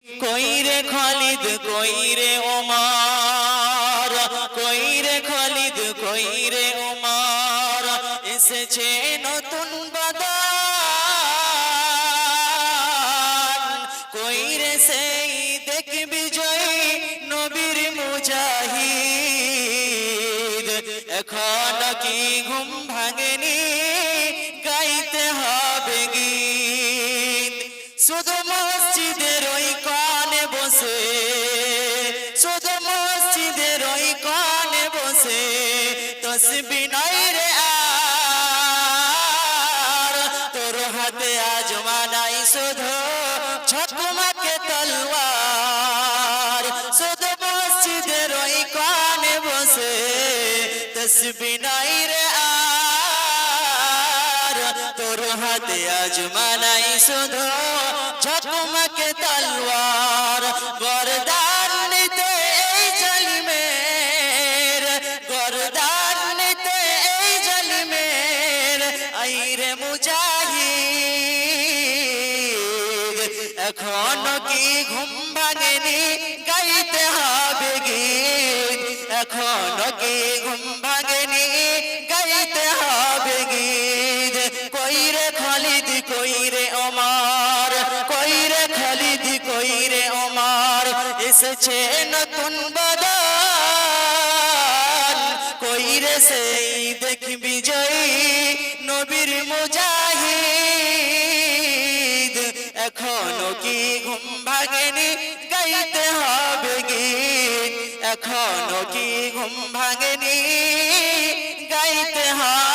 কইরে খালিদ কইরে ওমর, কইরে খালিদ কইরে ওমর, এসেছে নতুন বাদান। কইরে সেই দেখ বিজয়ী নবীর মুজাহিদ, এখন কি ঘুম ভাঙেনি গাইতে হবে গীত। শুধু মসজিদের ওই কোণে বসে, শুধু মসজিদের ওই কোণে বসে তসবিহ নাই রে আর, তোর হাতে আজ মানাই শুধু ঝকমকে তলোয়ার। শুধু মসজিদের ওই কোণে বসে তসবিহ নাই রে আর, তোর হাতে আজ মানাই শুধু ঝকমকে তলোয়ার। গর্দান নিতে এই জালিমের, গর্দান নিতে এই জালিমের, আইরে মুজাহিদ, এখনো কি ঘুম ভাঙেনি গাইতে হবে গীত। এখনো কি ঘুম ভাঙেনি গাইতে হবে গীত। কইরে খালিদ কইরে ওমর, কইরে খালিদ কইরে ওমর, এসেছে নতুন বাদান। কইরে সেই দেখ বিজয়ী নবীর মুজাহিদ, এখনো কি ঘুম ভাঙেনি গাইতে হবে গীত। এখনো কি ঘুম ভাঙেনি গাইতে হবে